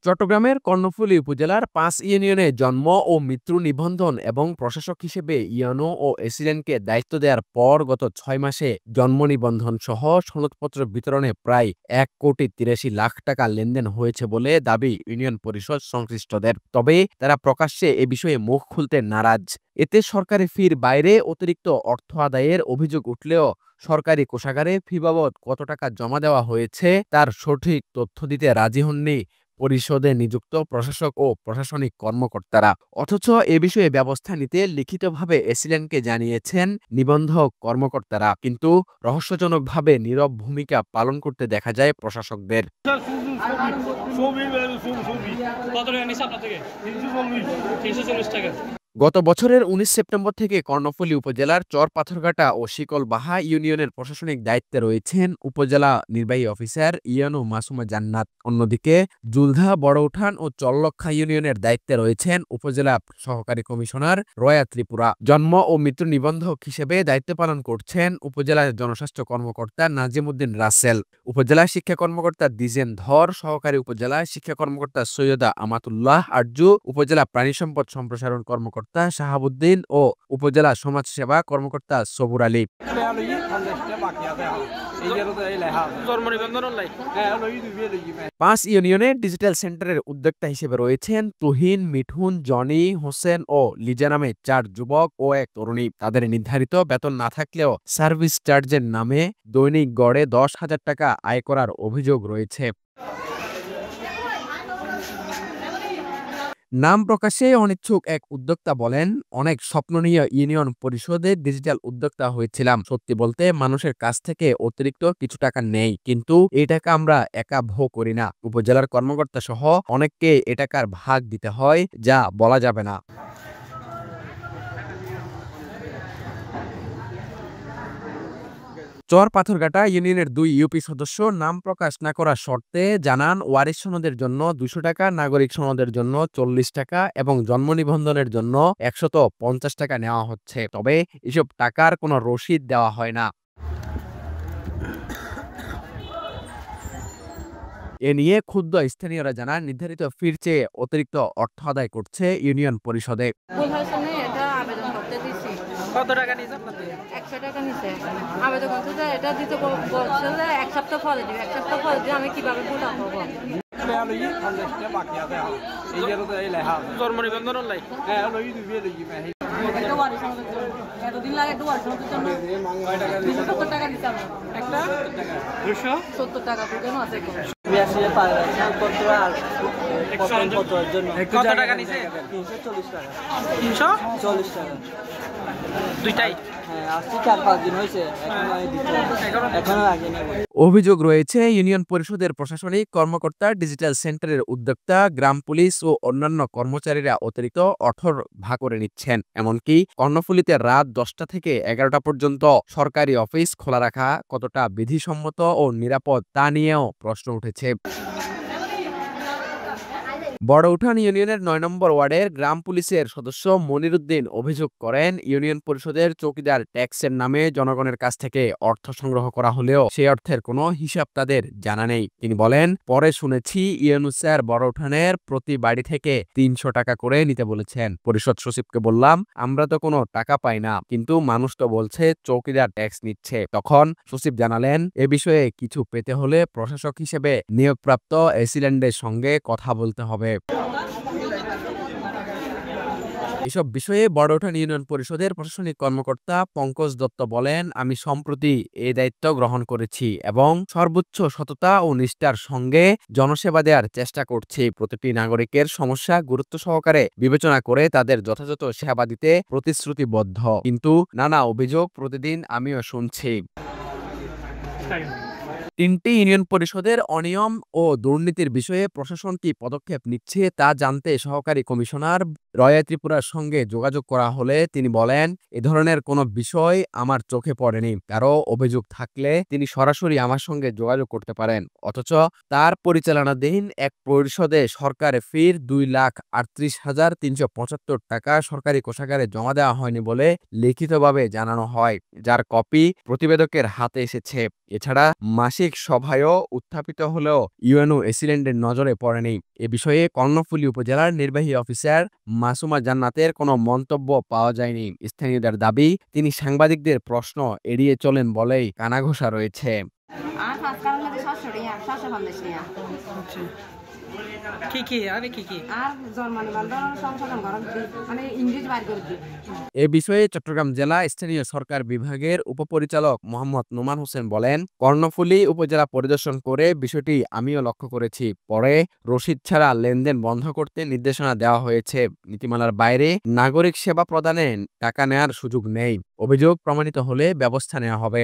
চট্টগ্রামের কর্ণফুলী উপজেলার ৫ ইউনিয়নে জন্ম ও মৃত্যু নিবন্ধন এবং প্রশাসক হিসেবে ইউএনও ও এসিলেনকে দায়িত্ব দেওয়ার পর গত ৬ মাসে জন্ম নিবন্ধন সহ সনদপত্র বিতরণে প্রায় ১,৮৩,০০,০০০ টাকা লেনদেন হয়েছে বলে দাবি ইউনিয়ন পরিষদ সংশ্লিষ্টদের। তবে তারা প্রকাশ্যে এ বিষয়ে মুখ খুলতে নারাজ। এতে সরকারি ফির বাইরে অতিরিক্ত অর্থ আদায়ের অভিযোগ উঠলেও সরকারি কোষাগারে ফি বাবদ কত টাকা জমা দেওয়া হয়েছে তার সঠিক তথ্য দিতে রাজি হননি পরিষদে নিযুক্ত প্রশাসক ও প্রশাসনিক কর্মকর্তারা। অথচ এ বিষয়ে ব্যবস্থা নিতে লিখিতভাবে এসিলেনকে জানিয়েছেন নিবন্ধক কর্মকর্তারা, কিন্তু রহস্যজনকভাবে নীরব ভূমিকা পালন করতে দেখা যায় প্রশাসকদের। গত বছরের ১৯ সেপ্টেম্বর থেকে কর্ণফুলী উপজেলার চর পাথরঘাটা ও শিকলবাহা ইউনিয়নের প্রশাসনিক দায়িত্বে রয়েছেন উপজেলা নির্বাহী অফিসার ইউএনও মাসুমা জান্নাত। অন্যদিকে জুলধা, বড়উঠান ও চল্লক্ষা ইউনিয়নের দায়িত্বে রয়েছেন উপজেলা সহকারী কমিশনার রয়া ত্রিপুরা। জন্ম ও মৃত্যু নিবন্ধক হিসেবে দায়িত্ব পালন করছেন উপজেলা জনস্বাস্থ্য কর্মকর্তা নাজিমউদ্দিন রাসেল, উপজেলা শিক্ষা কর্মকর্তা দ্বিজেন ধর, সহকারী উপজেলা শিক্ষা কর্মকর্তা সৈয়দা আমাতুল্লাহ আরজু, উপজেলা প্রাণী সম্পদ সম্প্রসারণ কর্মকর্তা শাহাবুদ্দিন ও উপজেলা সমাজসেবা কর্মকর্তা সবুর আলী। ৫ ইউনিয়নের ডিজিটাল সেন্টারের উদ্যোক্তা হিসেবে রয়েছেন তুহিন, মিঠুন, জনি, হোসেন ও লিজা নামে ৪ যুবক ও ১ তরুণী। তাদের নির্ধারিত বেতন না থাকলেও সার্ভিস চার্জের নামে দৈনিক গড়ে ১০,০০০ টাকা আয় করার অভিযোগ রয়েছে। নাম প্রকাশে অনিচ্ছুক এক উদ্যোক্তা বলেন, অনেক স্বপ্ন নিয়ে ইউনিয়ন পরিষদের ডিজিটাল উদ্যোক্তা হয়েছিলাম। সত্যি বলতে মানুষের কাছ থেকে অতিরিক্ত কিছু টাকা নেই, কিন্তু এই টাকা আমরা একা ভোগ করি না। উপজেলার কর্মকর্তা সহ অনেককে এ টাকার ভাগ দিতে হয়, যা বলা যাবে না। চর পাথরঘাটা ইউনিয়নের ২ ইউপি সদস্য নাম প্রকাশ না করার শর্তে জানান, ওয়ারিশ সনদের জন্য ২০০ টাকা, নাগরিক সনদের জন্য ৪০ টাকা এবং জন্ম নিবন্ধনের জন্য ১৫০ টাকা নেওয়া হচ্ছে। তবে এসব টাকার কোনো রসিদ দেওয়া হয় না। এ নিয়ে ক্ষুব্ধ স্থানীয়রা জানান, নির্ধারিত ফির চেয়ে অতিরিক্ত অর্থ আদায় করছে ইউনিয়ন পরিষদে। কত টাকা নিয়েছে আপনাদের? ১০০ টাকা নিছে। আবেদন করতে যে এটা দিতে বলছে যে ১ সপ্তাহ পরে দিবে। ১ সপ্তাহ পরে দিয়ে আমি কিভাবে ভোট পাবো? জন্ম নিবন্ধন অনলাইন। এতদিন লাগে একটু ওয়ারিশ সনদের জন্য ২৭০ টাকা দিতে হবে। একটা ২৭০ টাকা কেন আছে? কত টাকা নিছে? ৩৪০ টাকা। ৩৪০ টাকা দুইটাই। অভিযোগ রয়েছে ইউনিয়ন পরিষদের প্রশাসনিক কর্মকর্তা, ডিজিটাল সেন্টারের উদ্যোক্তা, গ্রাম পুলিশ ও অন্যান্য কর্মচারীরা অতিরিক্ত অর্থ ভাগ করে নিচ্ছেন। এমনকি কর্ণফুলীতে রাত ১০টা থেকে ১১টা পর্যন্ত সরকারি অফিস খোলা রাখা কতটা বিধিসম্মত ও নিরাপদ তা নিয়েও প্রশ্ন উঠেছে। বড়উঠান ইউনিয়নের ৯ নম্বর ওয়ার্ডের গ্রাম পুলিশের সদস্য মনিরুদ্দিন অভিযোগ করেন, ইউনিয়ন পরিষদের চৌকিদার ট্যাক্সের নামে জনগণের কাছ থেকে অর্থ সংগ্রহ করা হলেও সেই অর্থের কোনো হিসাব তাদের জানা নেই। তিনি বলেন, পরে শুনেছি ইউএনও স্যার বড়উঠানের প্রতি বাড়ি থেকে ৩০০ টাকা করে নিতে বলেছেন। পরিষদ সচিবকে বললাম, আমরা তো কোনো টাকা পাই না, কিন্তু মানুষ তো বলছে চৌকিদার ট্যাক্স নিচ্ছে। তখন সচিব জানালেন, এ বিষয়ে কিছু পেতে হলে প্রশাসক হিসেবে নিয়োগপ্রাপ্ত এসিল্যান্ডের সঙ্গে কথা বলতে হবে। এসব বিষয়ে বড়উঠান ইউনিয়ন পরিষদের প্রশাসনিক কর্মকর্তা পঙ্কজ দত্ত বলেন, আমি সম্প্রতি এই দায়িত্ব গ্রহণ করেছি এবং সর্বোচ্চ সততা ও নিষ্ঠার সঙ্গে জনসেবা দেওয়ার চেষ্টা করছি। প্রতিটি নাগরিকের সমস্যা গুরুত্ব সহকারে বিবেচনা করে তাদের যথাযথ সেবা দিতে প্রতিশ্রুতিবদ্ধ। কিন্তু নানা অভিযোগ প্রতিদিন আমিও শুনছি। ৩টি ইউনিয়ন পরিষদের অনিয়ম ও দুর্নীতির বিষয়ে প্রশাসন কি পদক্ষেপ নিচ্ছে তা জানতে সহকারী কমিশনার রয়্যাল ত্রিপুরার সঙ্গে যোগাযোগ করা হলে তিনি বলেন, এ ধরনের কোনো বিষয় আমার চোখে পড়েনি। কারো অভিযোগ থাকলে তিনি সরাসরি আমার সঙ্গে যোগাযোগ করতে পারেন। অথচ তার পরিচালনাধীন এক পরিষদে সরকারি ফির 2,38,375 টাকা সরকারি কোষাগারে জমা দেওয়া হয়নি বলে লিখিতভাবে জানানো হয়, যার কপি প্রতিবেদকের হাতে এসেছে। এছাড়া মাসিক সভায়ও উত্থাপিত হলেও ইউএনও এসিল্যান্ডের নজরে পড়েনি। এ বিষয়ে কর্ণফুলী উপজেলার নির্বাহী অফিসার মাসুমা জান্নাতের কোনো মন্তব্য পাওয়া যায়নি। স্থানীয়দের দাবি, তিনি সাংবাদিকদের প্রশ্ন এড়িয়ে চলেন বলেই কানাঘুষা রয়েছে। এ বিষয়ে চট্টগ্রাম জেলা স্থানীয় সরকার বিভাগের উপপরিচালক মোহাম্মদ নোমান হোসেন বলেন, কর্ণফুলী উপজেলা পরিদর্শন করে বিষয়টি আমিও লক্ষ্য করেছি। পরে রসিদ ছাড়া লেনদেন বন্ধ করতে নির্দেশনা দেওয়া হয়েছে। নীতিমালার বাইরে নাগরিক সেবা প্রদানে টাকা নেয়ার সুযোগ নেই। অভিযোগ প্রমাণিত হলে ব্যবস্থা নেওয়া হবে।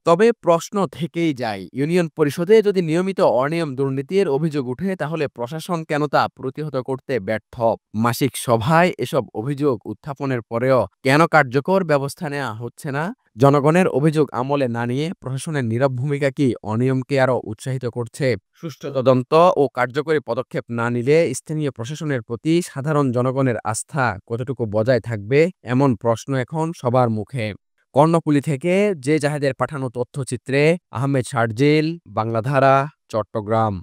তবে প্রশ্ন থেকেই যায়, ইউনিয়ন পরিষদে যদি নিয়মিত অনিয়ম দুর্নীতির অভিযোগ উঠে তাহলে প্রশাসন কেন তা প্রতিহত করতে ব্যর্থ? মাসিক সভায় এসব অভিযোগ উত্থাপনের পরেও কেন কার্যকর ব্যবস্থা নেওয়া হচ্ছে না? জনগণের অভিযোগ আমলে না নিয়ে প্রশাসনের নীরব ভূমিকা কি অনিয়মকে আরও উৎসাহিত করছে? সুষ্ঠু তদন্ত ও কার্যকরী পদক্ষেপ না নিলে স্থানীয় প্রশাসনের প্রতি সাধারণ জনগণের আস্থা কতটুকু বজায় থাকবে, এমন প্রশ্ন এখন সবার মুখে। কর্ণফুলী থেকে যে জাহেদের পাঠানো তথ্যচিত্রে আহমেদ শারজিল, বাংলাধারা, চট্টগ্রাম।